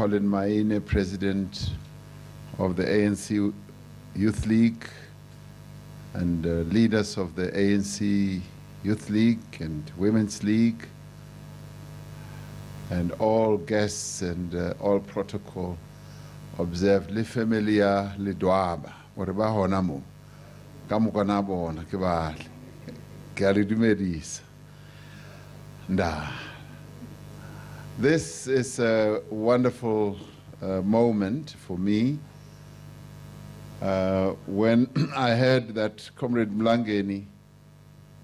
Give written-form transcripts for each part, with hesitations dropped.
Colin Maine, President of the ANC Youth League, and leaders of the ANC Youth League and Women's League, and all guests and all protocol observed. Le familia le doaba, whatever honamo, kamukana bona kibali, karidumedis. This is a wonderful moment for me. When I heard that Comrade Mlangeni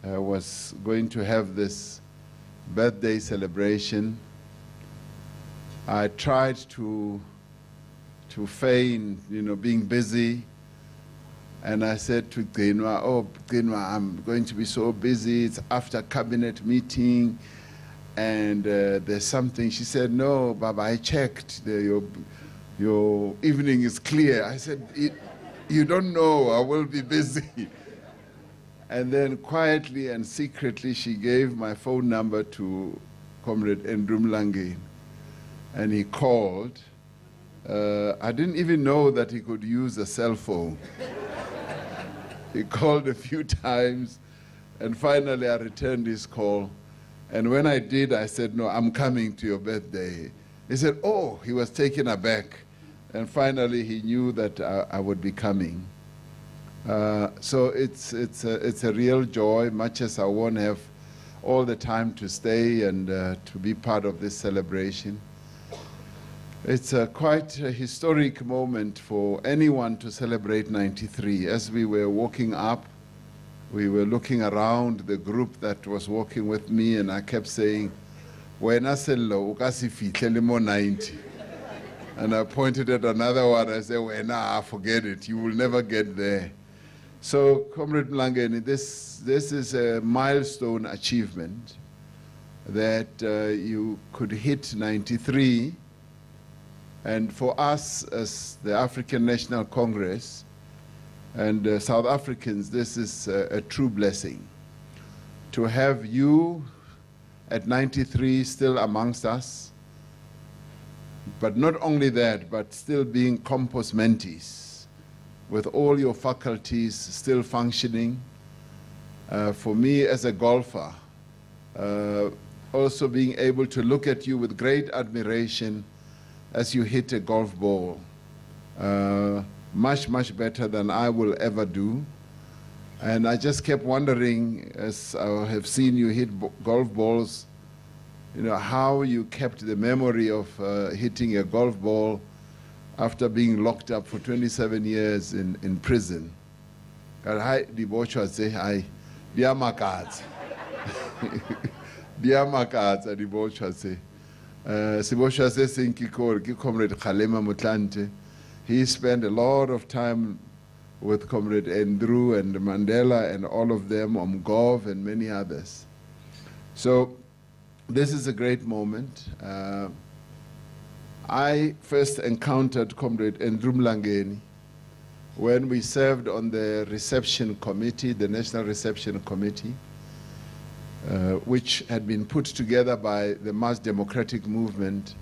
was going to have this birthday celebration, I tried to feign, being busy. And I said to Grenwa, "Oh, Grenwa, I'm going to be so busy. It's after cabinet meeting, and there's something." She said, "No, Baba, I checked. Your evening is clear." I said, "You don't know, I will be busy." And then quietly and secretly, she gave my phone number to Comrade Andrew Mlangeni, and he called. I didn't even know that he could use a cell phone. He called a few times, and finally I returned his call. And when I did, I said, "No, I'm coming to your birthday." He said, "Oh," he was taken aback. And finally he knew that I would be coming. So it's a real joy, much as I won't have all the time to stay and to be part of this celebration. It's quite a historic moment for anyone to celebrate 93. As we were walking up, we were looking around the group that was walking with me, and I kept saying, "Wena sello ukasi fihle mo 90." And I pointed at another one. I said, "Wena, forget it. You will never get there." So, Comrade Mlangeni, this is a milestone achievement that you could hit 93. And for us as the African National Congress and South Africans, this is a true blessing. To have you at 93 still amongst us, but not only that, but still being compos mentis, with all your faculties still functioning. For me as a golfer, also being able to look at you with great admiration as you hit a golf ball, much, much better than I will ever do. And I just kept wondering, as I have seen you hit golf balls, how you kept the memory of hitting a golf ball after being locked up for 27 years in prison. He spent a lot of time with Comrade Andrew and Mandela and all of them, Gov and many others. So this is a great moment. I first encountered Comrade Andrew Mlangeni when we served on the reception committee, the National Reception Committee, which had been put together by the Mass Democratic Movement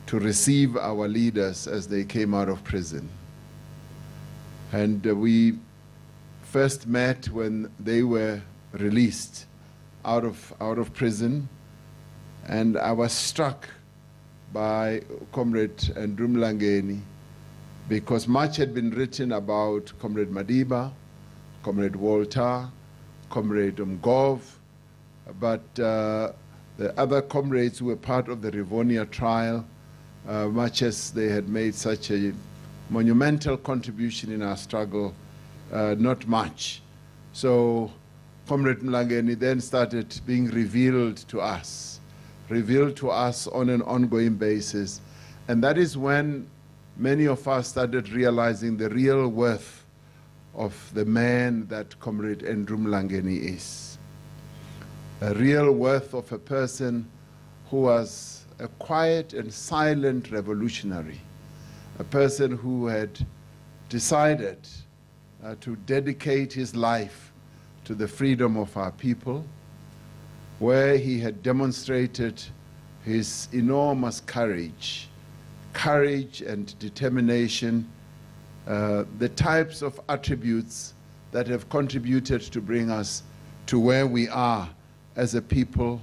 to receive our leaders as they came out of prison. And we first met when they were released out of prison, and I was struck by Comrade Andrew Mlangeni because much had been written about Comrade Madiba, Comrade Walter, Comrade Gov, but the other comrades who were part of the Rivonia trial, much as they had made such a monumental contribution in our struggle, not much. So Comrade Mlangeni then started being revealed to us on an ongoing basis. And that is when many of us started realizing the real worth of the man that Comrade Andrew Mlangeni is. A real worth of a person who was a quiet and silent revolutionary, a person who had decided to dedicate his life to the freedom of our people, where he had demonstrated his enormous courage courage and determination, the types of attributes that have contributed to bring us to where we are as a people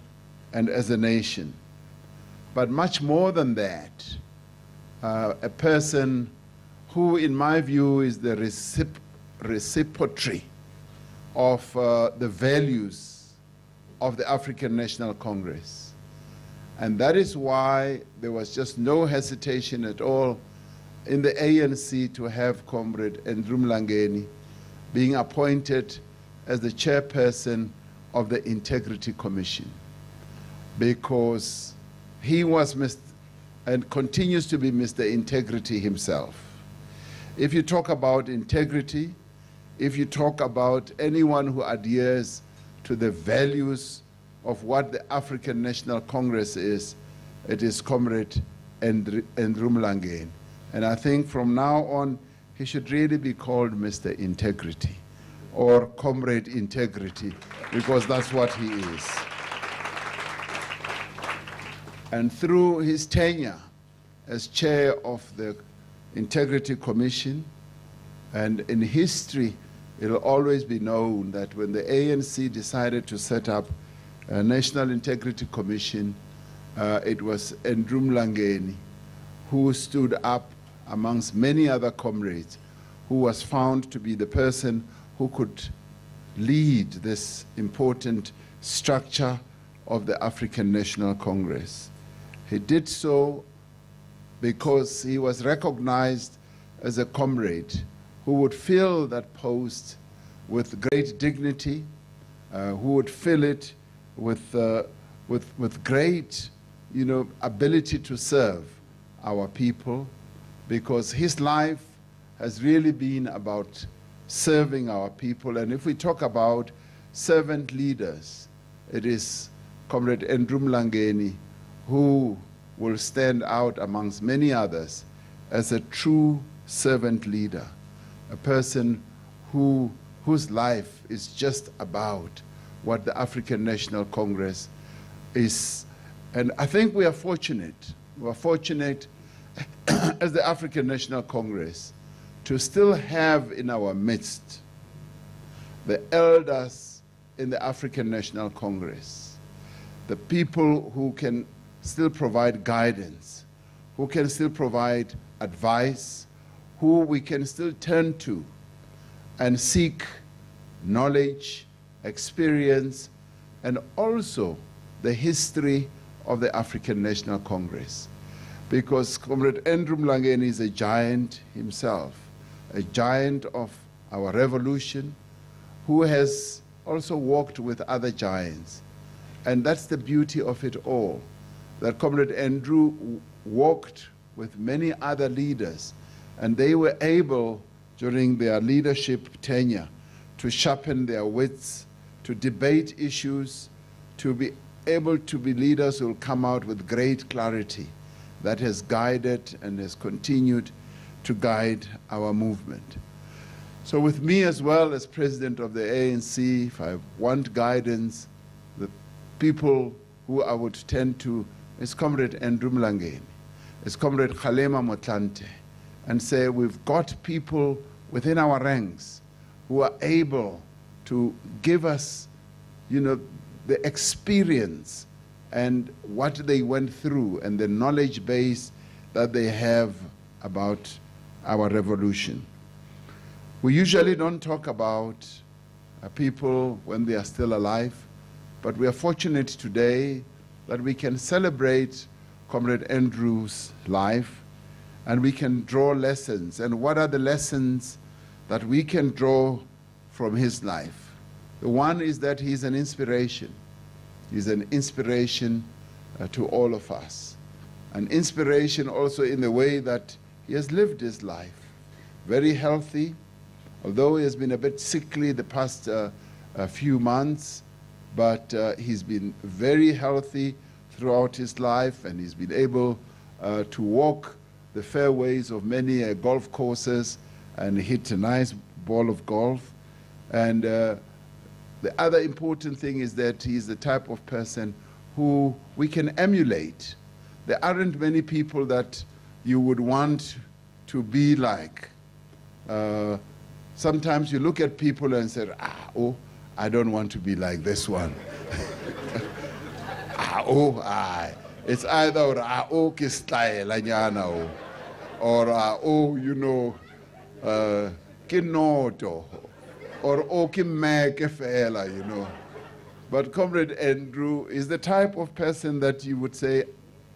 and as a nation. But much more than that, a person who, in my view, is the reciprocity of the values of the African National Congress. And that is why there was just no hesitation at all in the ANC to have Comrade Andrew Mlangeni being appointed as the chairperson of the Integrity Commission, because he was and continues to be Mr. Integrity himself. If you talk about integrity, if you talk about anyone who adheres to the values of what the African National Congress is, it is Comrade Andrew Mlangeni. And I think from now on, he should really be called Mr. Integrity or Comrade Integrity, because that's what he is. And through his tenure as chair of the Integrity Commission, and in history, it'll always be known that when the ANC decided to set up a National Integrity Commission, it was Andrew Mlangeni who stood up amongst many other comrades, who was found to be the person who could lead this important structure of the African National Congress. He did so because he was recognized as a comrade who would fill that post with great dignity, who would fill it with great, ability to serve our people, because his life has really been about serving our people. And if we talk about servant leaders, it is Comrade Andrew Mlangeni who will stand out amongst many others as a true servant leader, a person whose life is just about what the African National Congress is. And I think we are fortunate. We are fortunate as the African National Congress to still have in our midst the elders in the African National Congress, the people who can still provide guidance, who can still provide advice, who we can still turn to and seek knowledge, experience, and also the history of the African National Congress. Because Comrade Andrew Mlangeni is a giant himself, a giant of our revolution, who has also walked with other giants. And that's the beauty of it all, that Comrade Andrew walked with many other leaders, and they were able, during their leadership tenure, to sharpen their wits, to debate issues, to be able to be leaders who will come out with great clarity that has guided and has continued to guide our movement. So with me as well as president of the ANC, if I want guidance, the people who I would tend to is Comrade Andrew Mlangeni, is Comrade Kgalema Motlanthe, and say we've got people within our ranks who are able to give us, the experience and what they went through and the knowledge base that they have about our revolution. We usually don't talk about people when they are still alive, but we are fortunate today that we can celebrate Comrade Andrew's life and we can draw lessons. And what are the lessons that we can draw from his life? The one is that he's an inspiration. He's an inspiration to all of us. An inspiration also in the way that he has lived his life. Very healthy, although he has been a bit sickly the past few months, but he's been very healthy throughout his life, and he's been able to walk the fairways of many golf courses and hit a nice ball of golf. And the other important thing is that he's the type of person who we can emulate. There aren't many people that, you would want to be like. Sometimes you look at people and say, I don't want to be like this one. It's either or you know, keynote, or fela, you know. But Comrade Andrew is the type of person that you would say,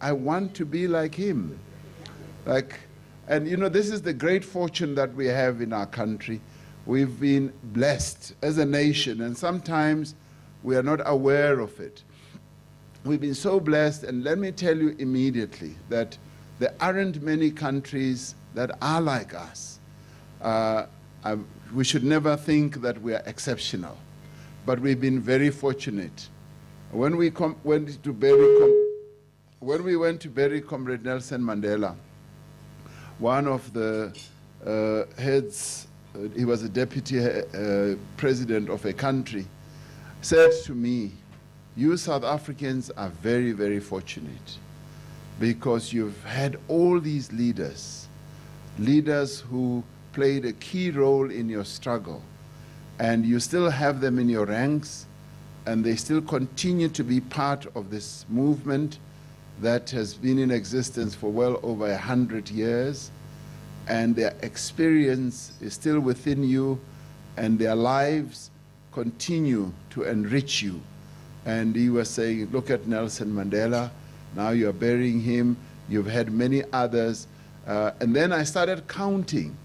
I want to be like him. And you know, this is the great fortune that we have in our country. We've been blessed as a nation, and sometimes we are not aware of it. We've been so blessed, and let me tell you immediately that there aren't many countries that are like us. We should never think that we are exceptional, but we've been very fortunate. When we went to bury Comrade Nelson Mandela, one of the heads, he was a deputy president of a country, said to me, you South Africans are very, very fortunate because you've had all these leaders who played a key role in your struggle, and you still have them in your ranks, and they still continue to be part of this movement that has been in existence for well over 100 years, and their experience is still within you, and their lives continue to enrich you. And he was saying, look at Nelson Mandela, now you're burying him, you've had many others. And then I started counting.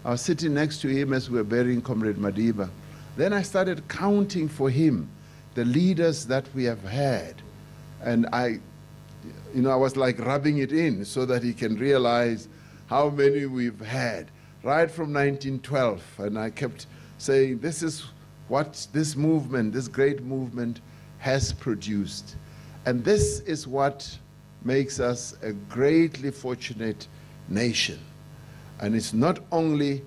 I was sitting next to him as we were burying Comrade Madiba. Then I started counting for him the leaders that we have had. And I was like rubbing it in so that he can realize how many we've had, right from 1912. And I kept saying, this is what this movement, this great movement, has produced. And this is what makes us a greatly fortunate nation. And it's not only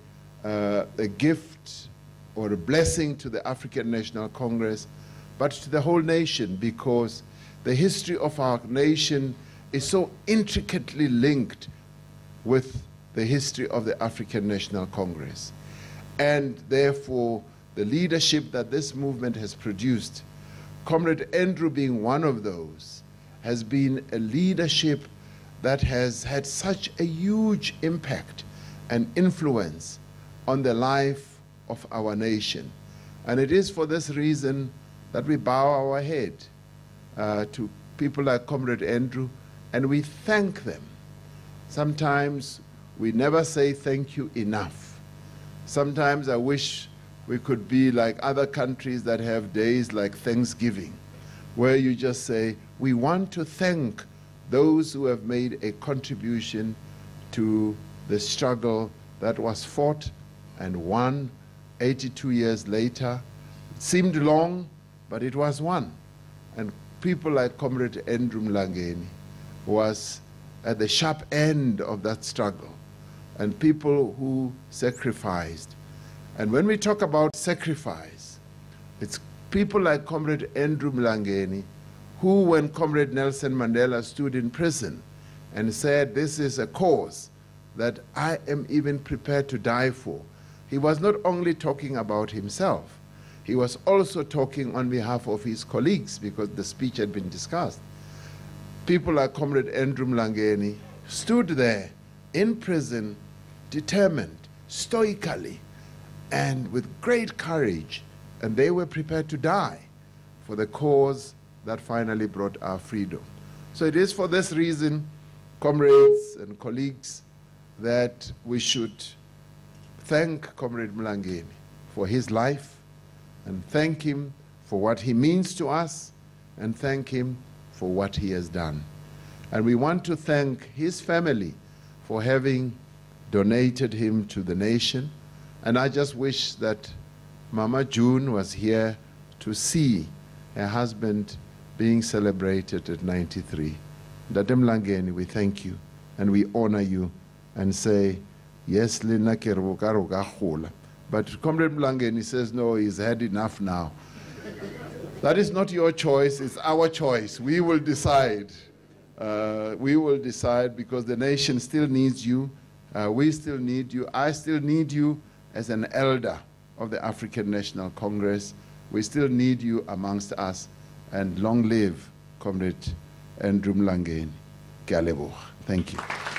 a gift or a blessing to the African National Congress, but to the whole nation, because the history of our nation is so intricately linked with the history of the African National Congress. And therefore, the leadership that this movement has produced, Comrade Andrew being one of those, has been a leadership that has had such a huge impact and influence on the life of our nation. And it is for this reason that we bow our head to people like Comrade Andrew, and we thank them. Sometimes we never say thank you enough. Sometimes I wish we could be like other countries that have days like Thanksgiving, where you just say, we want to thank those who have made a contribution to the struggle that was fought and won 82 years later. It seemed long, but it was won. And people like Comrade Andrew Mlangeni was at the sharp end of that struggle, and people who sacrificed. And when we talk about sacrifice, it's people like Comrade Andrew Mlangeni, who, when Comrade Nelson Mandela stood in prison and said, this is a cause that I am even prepared to die for, he was not only talking about himself, he was also talking on behalf of his colleagues, because the speech had been discussed. People like Comrade Andrew Mlangeni stood there in prison, determined, stoically, and with great courage, and they were prepared to die for the cause that finally brought our freedom. So it is for this reason, comrades and colleagues, that we should thank Comrade Mlangeni for his life, and thank him for what he means to us, and thank him for what he has done. And we want to thank his family for having donated him to the nation. And I just wish that Mama June was here to see her husband being celebrated at 93. Dade Mlangeni, we thank you and we honor you and say, yes, Lina Keruka Hula. But Comrade Mlangeni says, no, he's had enough now. That is not your choice, it's our choice. We will decide we will decide, because the nation still needs you. We still need you. I still need you as an elder of the African National Congress. We still need you amongst us. And long live Comrade Andrew Mlangeni. Ke a leboga. Thank you.